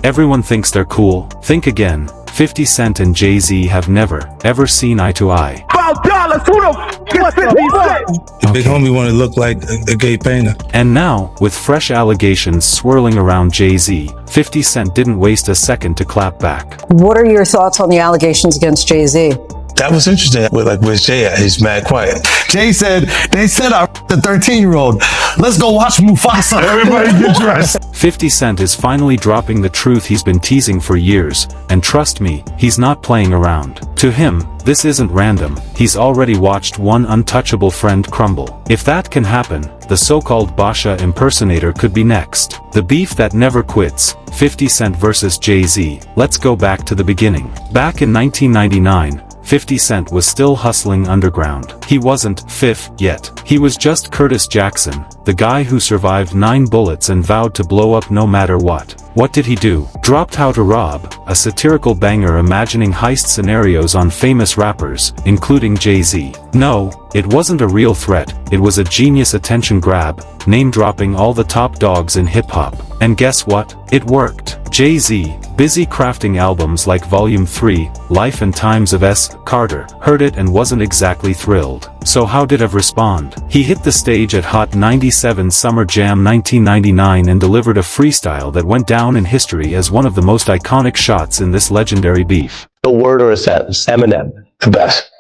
Everyone thinks they're cool. Think again. 50 Cent and Jay-Z have never, ever seen eye to eye. About dollars, who the f*** is 50 Cent? The big homie wanted to look like a gay painter. And now, with fresh allegations swirling around Jay-Z, 50 Cent didn't waste a second to clap back. What are your thoughts on the allegations against Jay-Z? That was interesting. Where's Jay at? He's mad quiet. Jay said, they said I the 13-year-old. Let's go watch Mufasa. Everybody get dressed. 50 Cent is finally dropping the truth he's been teasing for years, and trust me, he's not playing around. To him, this isn't random. He's already watched one untouchable friend crumble. If that can happen, the so-called Basha impersonator could be next. The beef that never quits, 50 Cent versus Jay-Z. Let's go back to the beginning. Back in 1999, 50 Cent was still hustling underground. He wasn't Fifth yet. He was just Curtis Jackson, the guy who survived 9 bullets and vowed to blow up no matter what. What did he do? Dropped How to Rob, a satirical banger imagining heist scenarios on famous rappers, including Jay-Z. No, it wasn't a real threat, it was a genius attention grab, name-dropping all the top dogs in hip-hop. And guess what? It worked. Jay-Z, busy crafting albums like Volume 3, Life and Times of S. Carter, heard it and wasn't exactly thrilled. So how did he respond? He hit the stage at Hot 97 Summer Jam 1999 and delivered a freestyle that went down in history as one of the most iconic shots in this legendary beef. A word or a sentence. Eminem, the best.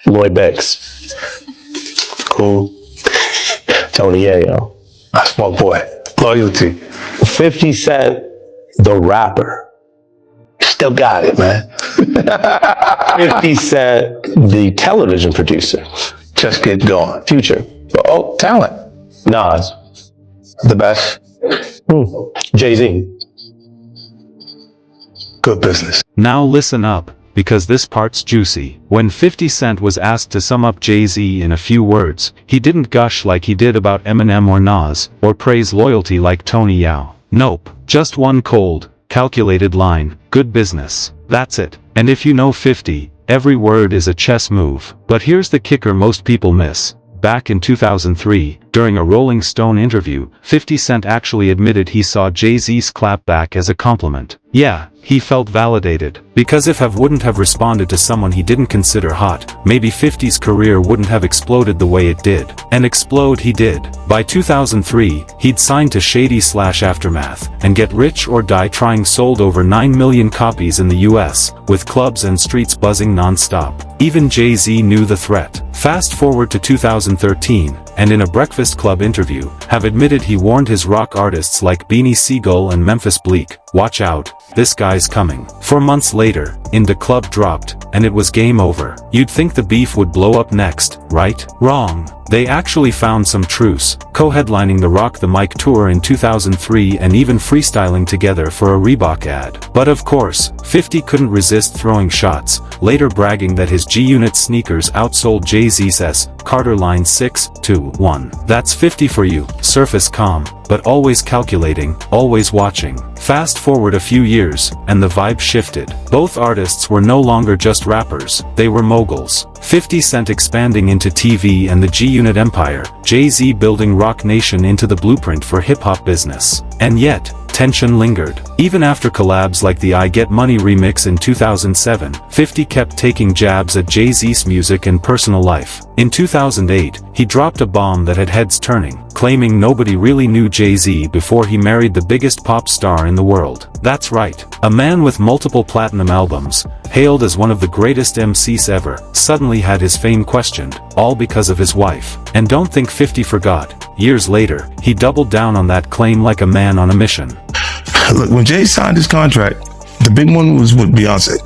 Lloyd Banks. Cool. Tony Yayo. That's my boy. Loyalty. 50 Cent, the rapper. Still got it, man. 50 Cent, the television producer. Just get going. Future. Oh, talent. Nas. The best. Jay-Z. Good business. Now listen up, because this part's juicy. When 50 Cent was asked to sum up Jay-Z in a few words, he didn't gush like he did about Eminem or Nas, or praise loyalty like Tony Yao. Nope, just one cold, calculated line, good business. That's it. And if you know 50, every word is a chess move. But here's the kicker most people miss. Back in 2003, during a Rolling Stone interview, 50 Cent actually admitted he saw Jay-Z's clapback as a compliment. Yeah, he felt validated. Because if Have wouldn't have responded to someone he didn't consider hot, maybe 50's career wouldn't have exploded the way it did. And explode he did. By 2003, he'd signed to Shady/Aftermath, and Get Rich or Die Trying sold over 9 million copies in the US, with clubs and streets buzzing non-stop. Even Jay-Z knew the threat. Fast forward to 2013, and in a Breakfast Club interview, have admitted he warned his rock artists like Beanie Sigel and Memphis Bleak, watch out, this guy's coming. 4 months later, In Da Club dropped, and it was game over. You'd think the beef would blow up next, right? Wrong. They actually found some truce, co-headlining the Rock the Mic tour in 2003 and even freestyling together for a Reebok ad. But of course, 50 couldn't resist throwing shots, later bragging that his G-Unit sneakers outsold Jay-Z's S. Carter line 6-1. That's 50 for you, surface calm, but always calculating, always watching. Fast forward a few years, and the vibe shifted. Both artists were no longer just rappers, they were moguls. 50 Cent expanding into TV and the G-Unit empire, Jay-Z building Rock Nation into the blueprint for hip-hop business. And yet, tension lingered. Even after collabs like the I Get Money remix in 2007, 50 kept taking jabs at Jay-Z's music and personal life. In 2008, he dropped a bomb that had heads turning, claiming nobody really knew Jay-Z before he married the biggest pop star in the world. That's right, a man with multiple platinum albums, hailed as one of the greatest MCs ever, suddenly had his fame questioned, all because of his wife. And don't think 50 forgot. Years later, he doubled down on that claim like a man on a mission. Look, when Jay signed his contract, the big one was with Beyonce.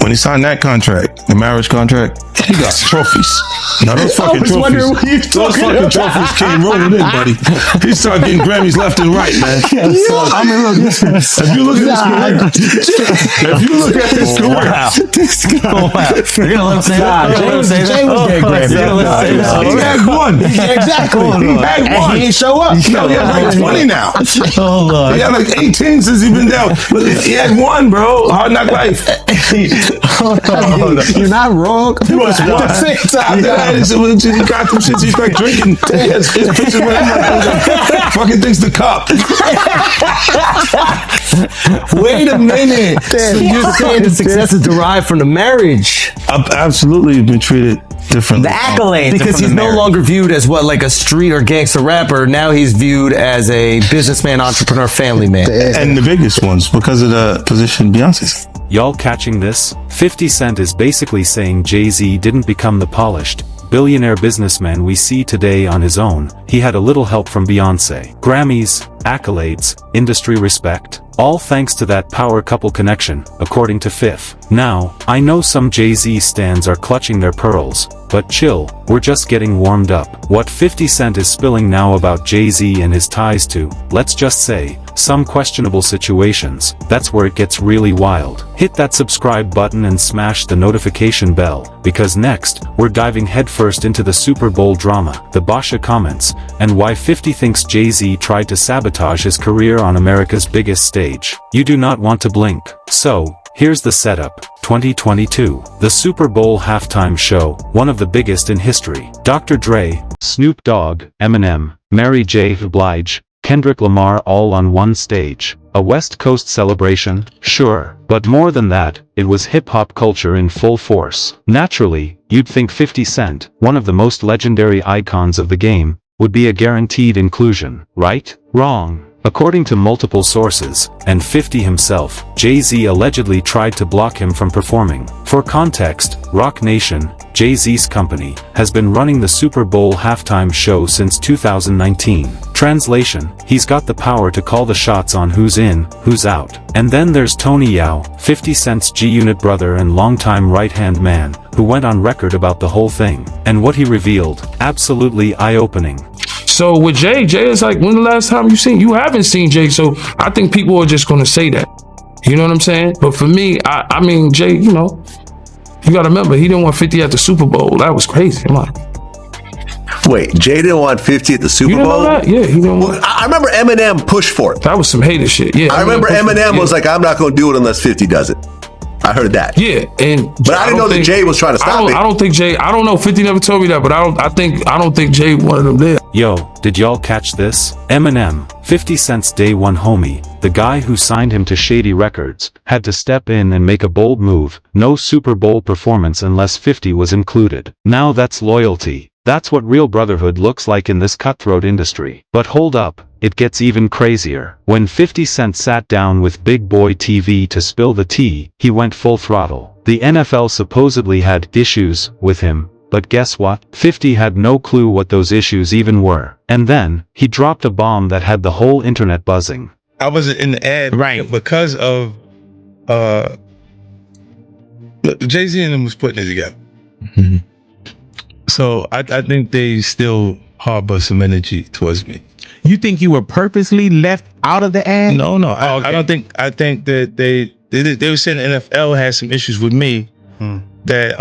When he signed that contract, the marriage contract, he got trophies. Now those fucking trophies, those fucking trophies came rolling in, buddy. He started getting Grammys left and right, man. I mean, look, if you look at his career, You're gonna let him say that? Jay was getting Grammy. He had one. Exactly. He had one. He ain't show up. He had like 20 now. Oh, Lord. He had like 18 since he's been down. But he had one, bro. Hard Knock Life. You're not wrong. At the same time, he got them shits. He started drinking. His pictures with him like fucking things the cop. Wait a minute. So you're saying the success is derived from the marriage? I've absolutely been treated differently. The accolades. Because he's no longer viewed as what, like a street or gangster rapper. Now he's viewed as a businessman, entrepreneur, family man. And the biggest ones because of the position Beyonce's. Y'all catching this? 50 Cent is basically saying Jay-Z didn't become the polished, billionaire businessman we see today on his own. He had a little help from Beyonce. Grammys, accolades, industry respect, all thanks to that power couple connection, according to Fifth. Now, I know some Jay-Z stans are clutching their pearls, but chill, we're just getting warmed up. What 50 Cent is spilling now about Jay-Z and his ties to, let's just say, some questionable situations, that's where it gets really wild. Hit that subscribe button and smash the notification bell, because next, we're diving headfirst into the Super Bowl drama, the Basquiat comments, and why 50 thinks Jay-Z tried to sabotage his career on America's biggest stage. You do not want to blink. So, here's the setup. 2022. The Super Bowl halftime show, one of the biggest in history. Dr. Dre, Snoop Dogg, Eminem, Mary J. Blige, Kendrick Lamar all on one stage. A West Coast celebration, sure, but more than that, it was hip-hop culture in full force. Naturally, you'd think 50 Cent, one of the most legendary icons of the game, would be a guaranteed inclusion, right? Wrong. According to multiple sources, and 50 himself, Jay-Z allegedly tried to block him from performing. For context, Roc Nation, Jay-Z's company, has been running the Super Bowl halftime show since 2019. Translation, he's got the power to call the shots on who's in, who's out. And then there's Tony Yao, 50 Cent's G-Unit brother and longtime right-hand man, who went on record about the whole thing. And what he revealed, absolutely eye-opening. So with Jay is like, when the last time you haven't seen Jay, so I think people are just gonna say that. You know what I'm saying? But for me, I mean, Jay, you know, you gotta remember, he didn't want 50 at the Super Bowl. That was crazy. Come on. Wait, Jay didn't want 50 at the Super You didn't Bowl? know that? Yeah, he didn't want. I remember Eminem pushed for it. That was some hater shit. Yeah. I remember Eminem was like, I'm not gonna do it unless 50 does it. I heard that. Yeah, but I didn't know that Jay was trying to stop it. I don't think Jay. I don't know. 50 never told me that, but I don't think Jay wanted him there. Yo, did y'all catch this? Eminem, 50 Cent's day one homie, the guy who signed him to Shady Records, had to step in and make a bold move. No Super Bowl performance unless 50 was included. Now that's loyalty. That's what real brotherhood looks like in this cutthroat industry. But hold up, it gets even crazier. When 50 Cent sat down with Big Boy TV to spill the tea, he went full throttle. The NFL supposedly had issues with him, but guess what? 50 had no clue what those issues even were. And then, he dropped a bomb that had the whole internet buzzing. I wasn't in the ad because of Jay-Z and them was putting it together. Mm-hmm. So I think they still harbor some energy towards me. You think you were purposely left out of the ad? No. I don't think. I think that they were saying the NFL has some issues with me that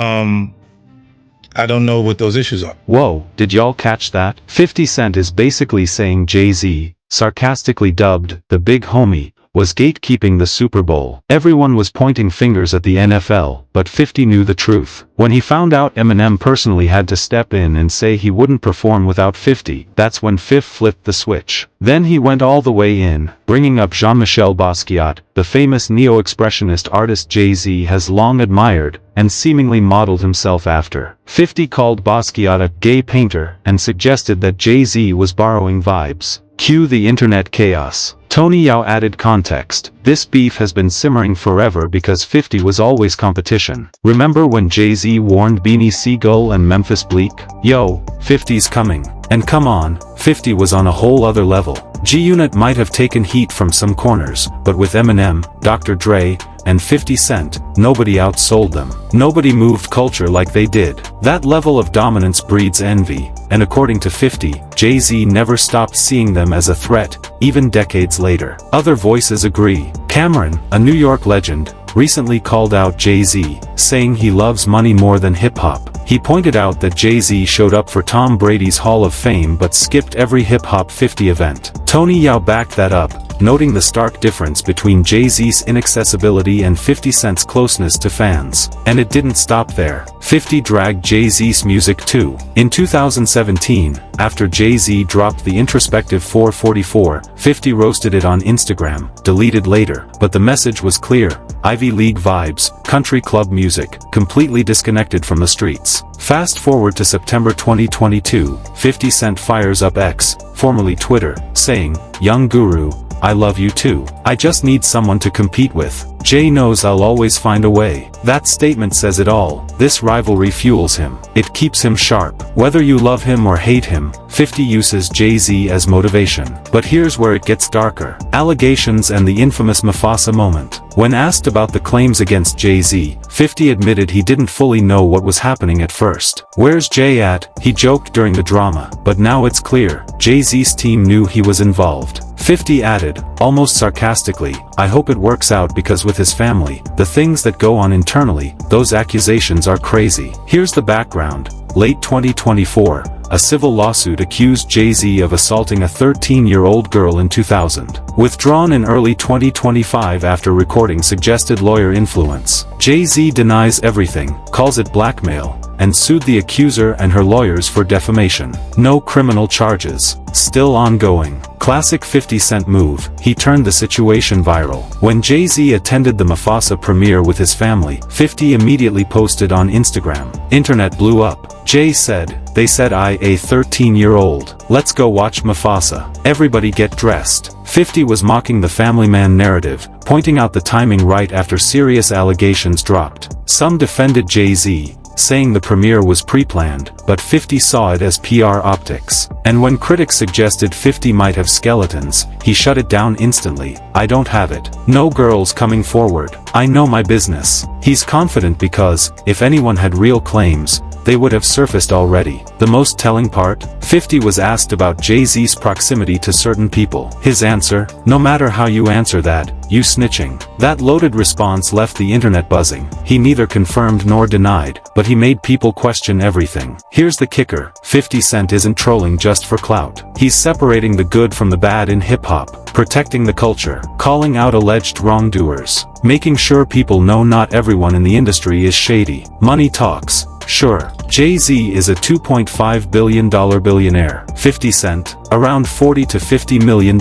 I don't know what those issues are. Whoa, did y'all catch that? 50 Cent is basically saying Jay-Z, sarcastically dubbed the big homie, was gatekeeping the Super Bowl. Everyone was pointing fingers at the NFL, but 50 knew the truth. When he found out Eminem personally had to step in and say he wouldn't perform without 50, that's when Fifth flipped the switch. Then he went all the way in, bringing up Jean-Michel Basquiat, the famous neo-expressionist artist Jay-Z has long admired, and seemingly modeled himself after. 50 called Basquiat a gay painter, and suggested that Jay-Z was borrowing vibes. Cue the internet chaos. Tony Yao added context. This beef has been simmering forever because 50 was always competition. Remember when Jay-Z warned Beanie Sigel and Memphis Bleak? Yo, 50's coming. And come on, 50 was on a whole other level. G-Unit might have taken heat from some corners, but with Eminem, Dr. Dre, and 50 Cent, nobody outsold them. Nobody moved culture like they did. That level of dominance breeds envy, and according to 50, Jay-Z never stopped seeing them as a threat, even decades later. Other voices agree. Cameron, a New York legend, recently called out Jay-Z, saying he loves money more than hip-hop. He pointed out that Jay-Z showed up for Tom Brady's Hall of Fame but skipped every hip-hop 50 event. Tony Yao backed that up, noting the stark difference between Jay-Z's inaccessibility and 50 Cent's closeness to fans. And it didn't stop there. 50 dragged Jay-Z's music too. In 2017, after Jay-Z dropped the introspective 444, 50 roasted it on Instagram, deleted later, but the message was clear: Ivy League vibes, country club music, completely disconnected from the streets. Fast forward to September 2022, 50 Cent fires up X, formerly Twitter, saying, "Young Guru, I love you too. I just need someone to compete with. Jay knows I'll always find a way." That statement says it all. This rivalry fuels him. It keeps him sharp. Whether you love him or hate him, 50 uses Jay-Z as motivation. But here's where it gets darker. Allegations and the infamous Mufasa moment. When asked about the claims against Jay-Z, 50 admitted he didn't fully know what was happening at first. "Where's Jay at?" he joked during the drama. But now it's clear, Jay-Z's team knew he was involved. 50 added, almost sarcastically, "I hope it works out, because with his family, the things that go on internally, those accusations are crazy." Here's the background. Late 2024, a civil lawsuit accused Jay-Z of assaulting a 13-year-old girl in 2000. Withdrawn in early 2025 after recording suggested lawyer influence. Jay-Z denies everything, calls it blackmail, and sued the accuser and her lawyers for defamation. No criminal charges. Still ongoing. Classic 50 Cent move. He turned the situation viral. When Jay-Z attended the Mufasa premiere with his family, 50 immediately posted on Instagram. Internet blew up. Jay said, "They said a 13-year-old. Let's go watch Mufasa. Everybody get dressed." 50 was mocking the family man narrative, pointing out the timing right after serious allegations dropped. Some defended Jay-Z, saying the premiere was pre-planned, but 50 saw it as PR optics. And when critics suggested 50 might have skeletons, he shut it down instantly. "I don't have it. No girls coming forward. I know my business." He's confident because, if anyone had real claims, they would have surfaced already. The most telling part? 50 was asked about Jay-Z's proximity to certain people. His answer: "No matter how you answer that, you snitching." That loaded response left the internet buzzing. He neither confirmed nor denied, but he made people question everything. Here's the kicker: 50 Cent isn't trolling just for clout. He's separating the good from the bad in hip-hop, protecting the culture, calling out alleged wrongdoers, making sure people know not everyone in the industry is shady. Money talks. Sure, Jay-Z is a $2.5 billion billionaire. 50 Cent, around $40 to $50 million.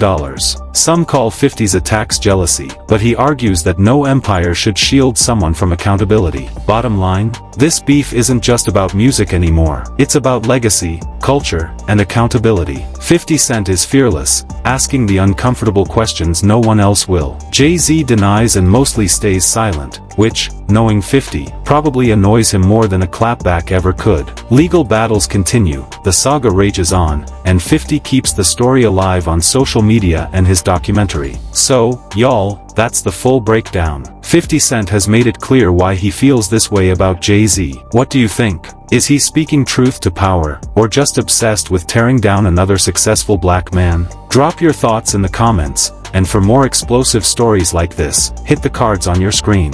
Some call 50's attacks jealousy, but he argues that no empire should shield someone from accountability. Bottom line, this beef isn't just about music anymore. It's about legacy, culture, and accountability. 50 Cent is fearless, asking the uncomfortable questions no one else will. Jay-Z denies and mostly stays silent, which, knowing 50, probably annoys him more than a clapback ever could. Legal battles continue, the saga rages on, and 50 keeps the story alive on social media and his documentary. So, y'all, that's the full breakdown. 50 Cent has made it clear why he feels this way about Jay-Z. What do you think? Is he speaking truth to power, or just obsessed with tearing down another successful black man? Drop your thoughts in the comments, and for more explosive stories like this, hit the cards on your screen.